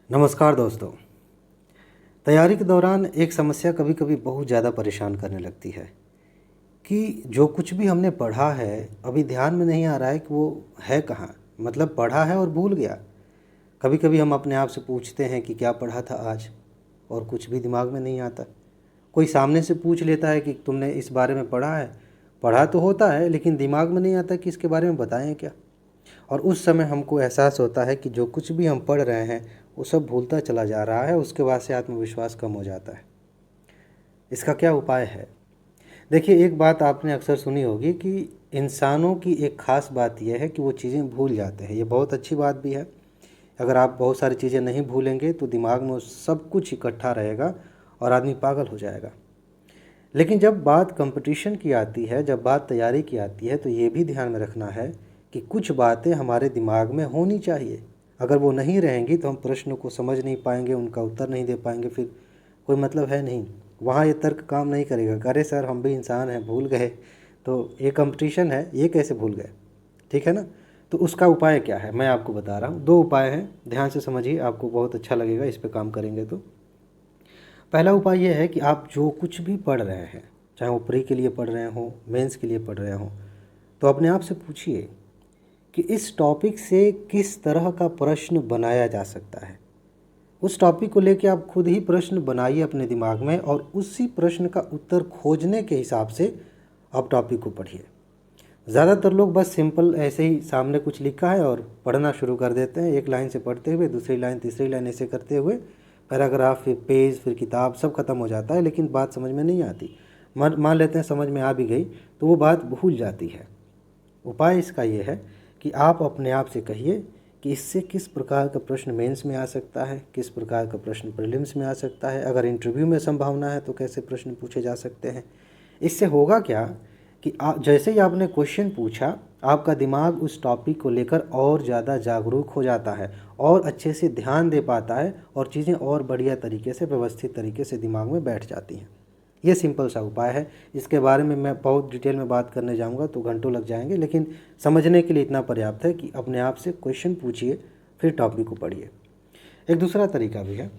नमस्कार दोस्तों। तैयारी के दौरान एक समस्या कभी कभी बहुत ज़्यादा परेशान करने लगती है कि जो कुछ भी हमने पढ़ा है अभी ध्यान में नहीं आ रहा है कि वो है कहाँ। मतलब पढ़ा है और भूल गया। कभी कभी हम अपने आप से पूछते हैं कि क्या पढ़ा था आज, और कुछ भी दिमाग में नहीं आता। कोई सामने से पूछ लेता है कि तुमने इस बारे में पढ़ा है। पढ़ा तो होता है लेकिन दिमाग में नहीं आता कि इसके बारे में बताएं क्या। और उस समय हमको एहसास होता है कि जो कुछ भी हम पढ़ रहे हैं वो सब भूलता चला जा रहा है। उसके बाद से आत्मविश्वास कम हो जाता है। इसका क्या उपाय है? देखिए, एक बात आपने अक्सर सुनी होगी कि इंसानों की एक ख़ास बात यह है कि वो चीज़ें भूल जाते हैं। ये बहुत अच्छी बात भी है। अगर आप बहुत सारी चीज़ें नहीं भूलेंगे तो दिमाग में वो सब कुछ इकट्ठा रहेगा और आदमी पागल हो जाएगा। लेकिन जब बात कंपटीशन की आती है, जब बात तैयारी की आती है, तो ये भी ध्यान में रखना है कि कुछ बातें हमारे दिमाग में होनी चाहिए। अगर वो नहीं रहेंगी तो हम प्रश्न को समझ नहीं पाएंगे, उनका उत्तर नहीं दे पाएंगे, फिर कोई मतलब है नहीं। वहाँ ये तर्क काम नहीं करेगा। अरे सर, हम भी इंसान हैं, भूल गए। तो ये कंपटीशन है, ये कैसे भूल गए? ठीक है ना। तो उसका उपाय क्या है मैं आपको बता रहा हूँ। दो उपाय हैं, ध्यान से समझिए, आपको बहुत अच्छा लगेगा इस पे काम करेंगे तो। पहला उपाय यह है कि आप जो कुछ भी पढ़ रहे हैं, चाहे वो प्री के लिए पढ़ रहे हों, मेंस के लिए पढ़ रहे हों, तो अपने आप से पूछिए कि इस टॉपिक से किस तरह का प्रश्न बनाया जा सकता है। उस टॉपिक को लेकर आप खुद ही प्रश्न बनाइए अपने दिमाग में, और उसी प्रश्न का उत्तर खोजने के हिसाब से आप टॉपिक को पढ़िए। ज़्यादातर लोग बस सिंपल ऐसे ही सामने कुछ लिखा है और पढ़ना शुरू कर देते हैं। एक लाइन से पढ़ते हुए दूसरी लाइन, तीसरी लाइन, ऐसे करते हुए पैराग्राफ, फिर पेज, फिर किताब, सब खत्म हो जाता है, लेकिन बात समझ में नहीं आती। मान लेते हैं समझ में आ भी गई तो वो बात भूल जाती है। उपाय इसका ये है कि आप अपने आप से कहिए कि इससे किस प्रकार का प्रश्न मेंस में आ सकता है, किस प्रकार का प्रश्न प्रीलिम्स में आ सकता है, अगर इंटरव्यू में संभावना है तो कैसे प्रश्न पूछे जा सकते हैं। इससे होगा क्या कि जैसे ही आपने क्वेश्चन पूछा, आपका दिमाग उस टॉपिक को लेकर और ज़्यादा जागरूक हो जाता है और अच्छे से ध्यान दे पाता है, और चीज़ें और बढ़िया तरीके से, व्यवस्थित तरीके से दिमाग में बैठ जाती हैं। ये सिंपल सा उपाय है। इसके बारे में मैं बहुत डिटेल में बात करने जाऊंगा तो घंटों लग जाएंगे, लेकिन समझने के लिए इतना पर्याप्त है कि अपने आप से क्वेश्चन पूछिए, फिर टॉपिक को पढ़िए। एक दूसरा तरीका भी है।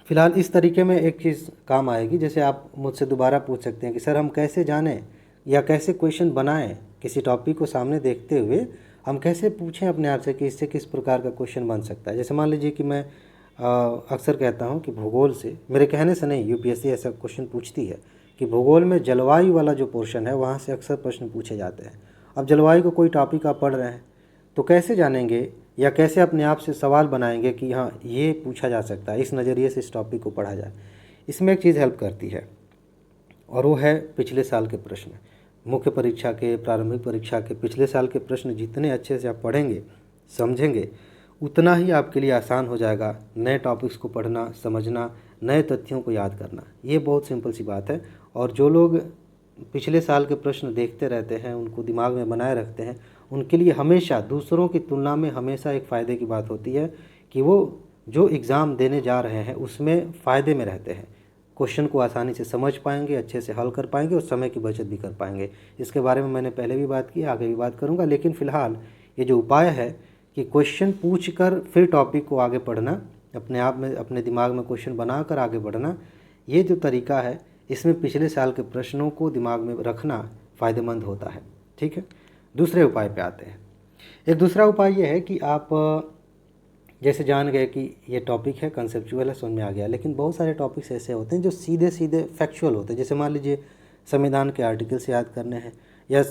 फिलहाल इस तरीके में एक चीज़ काम आएगी। जैसे आप मुझसे दोबारा पूछ सकते हैं कि सर, हम कैसे जानें या कैसे क्वेश्चन बनाएं, किसी टॉपिक को सामने देखते हुए हम कैसे पूछें अपने आप से कि इससे किस प्रकार का क्वेश्चन बन सकता है। जैसे मान लीजिए कि मैं अक्सर कहता हूं कि भूगोल से, मेरे कहने से नहीं, यूपीएससी ऐसा क्वेश्चन पूछती है कि भूगोल में जलवायु वाला जो पोर्शन है वहाँ से अक्सर प्रश्न पूछे जाते हैं। अब जलवायु को कोई टॉपिक आप पढ़ रहे हैं तो कैसे जानेंगे या कैसे अपने आप से सवाल बनाएंगे कि हाँ, ये पूछा जा सकता है, इस नज़रिए से इस टॉपिक को पढ़ा जाए। इसमें एक चीज़ हेल्प करती है, और वो है पिछले साल के प्रश्न। मुख्य परीक्षा के, प्रारंभिक परीक्षा के पिछले साल के प्रश्न जितने अच्छे से आप पढ़ेंगे, समझेंगे, उतना ही आपके लिए आसान हो जाएगा नए टॉपिक्स को पढ़ना, समझना, नए तथ्यों को याद करना। ये बहुत सिंपल सी बात है। और जो लोग पिछले साल के प्रश्न देखते रहते हैं, उनको दिमाग में बनाए रखते हैं, उनके लिए हमेशा दूसरों की तुलना में हमेशा एक फ़ायदे की बात होती है कि वो जो एग्ज़ाम देने जा रहे हैं उसमें फ़ायदे में रहते हैं। क्वेश्चन को आसानी से समझ पाएंगे, अच्छे से हल कर पाएंगे और समय की बचत भी कर पाएंगे। इसके बारे में मैंने पहले भी बात की, आगे भी बात करूंगा। लेकिन फ़िलहाल ये जो उपाय है कि क्वेश्चन पूछ कर फिर टॉपिक को आगे पढ़ना, अपने आप में अपने दिमाग में क्वेश्चन बनाकर आगे बढ़ना, ये जो तरीका है, इसमें पिछले साल के प्रश्नों को दिमाग में रखना फ़ायदेमंद होता है। ठीक है। दूसरे उपाय पे आते हैं। एक दूसरा उपाय ये है कि आप जैसे जान गए कि ये टॉपिक है, कंसेप्चुअल है, समझ में आ गया, लेकिन बहुत सारे टॉपिक्स ऐसे होते हैं जो सीधे सीधे फैक्चुअल होते हैं। जैसे मान लीजिए संविधान के आर्टिकल्स याद करने हैं, या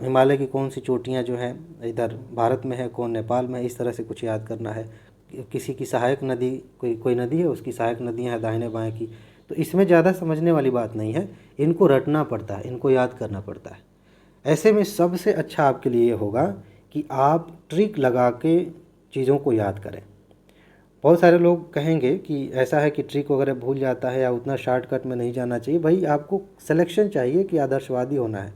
हिमालय की कौन सी चोटियाँ जो हैं इधर भारत में है, कौन नेपाल में है, इस तरह से कुछ याद करना है। किसी की सहायक नदी, कोई नदी है, उसकी सहायक नदियाँ हैं दाहिने बाएँ की। तो इसमें ज़्यादा समझने वाली बात नहीं है, इनको रटना पड़ता है, इनको याद करना पड़ता है। ऐसे में सबसे अच्छा आपके लिए ये होगा कि आप ट्रिक लगा के चीज़ों को याद करें। बहुत सारे लोग कहेंगे कि ऐसा है कि ट्रिक वगैरह भूल जाता है या उतना शॉर्टकट में नहीं जाना चाहिए। भाई, आपको सिलेक्शन चाहिए कि आदर्शवादी होना है,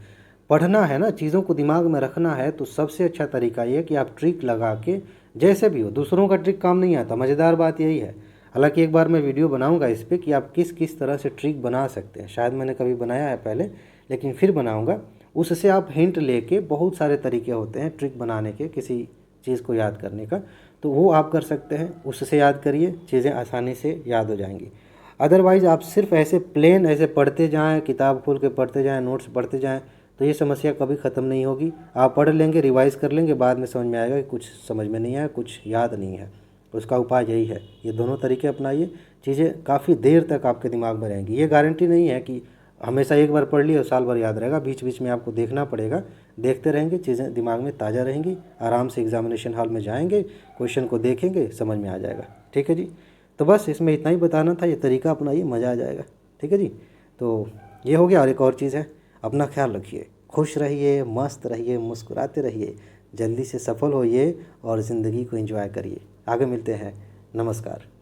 पढ़ना है ना, चीज़ों को दिमाग में रखना है, तो सबसे अच्छा तरीका ये कि आप ट्रिक लगा के, जैसे भी हो, दूसरों का ट्रिक काम नहीं आता। मज़ेदार बात यही है। हालांकि एक बार मैं वीडियो बनाऊंगा इस पर कि आप किस किस तरह से ट्रिक बना सकते हैं। शायद मैंने कभी बनाया है पहले, लेकिन फिर बनाऊंगा। उससे आप हिंट लेके, बहुत सारे तरीके होते हैं ट्रिक बनाने के, किसी चीज़ को याद करने का, तो वो आप कर सकते हैं, उससे याद करिए, चीज़ें आसानी से याद हो जाएंगी। अदरवाइज़ आप सिर्फ ऐसे प्लेन ऐसे पढ़ते जाएं, किताब खोल के पढ़ते जाएं, नोट्स पढ़ते जाएं, तो ये समस्या कभी ख़त्म नहीं होगी। आप पढ़ लेंगे, रिवाइज़ कर लेंगे, बाद में समझ में आएगा कि कुछ समझ में नहीं आया, कुछ याद नहीं है। उसका उपाय यही है, ये दोनों तरीके अपनाइए, चीज़ें काफ़ी देर तक आपके दिमाग में रहेंगी। ये गारंटी नहीं है कि हमेशा एक बार पढ़ लिया और साल भर याद रहेगा, बीच बीच में आपको देखना पड़ेगा। देखते रहेंगे, चीज़ें दिमाग में ताज़ा रहेंगी, आराम से एग्जामिनेशन हॉल में जाएंगे, क्वेश्चन को देखेंगे, समझ में आ जाएगा। ठीक है जी। तो बस इसमें इतना ही बताना था, ये तरीका अपनाइए, मज़ा आ जाएगा। ठीक है जी। तो ये हो गया। और एक और चीज़ है, अपना ख्याल रखिए, खुश रहिए, मस्त रहिए, मुस्कुराते रहिए, जल्दी से सफल होइए और ज़िंदगी को एंजॉय करिए। आगे मिलते हैं। नमस्कार।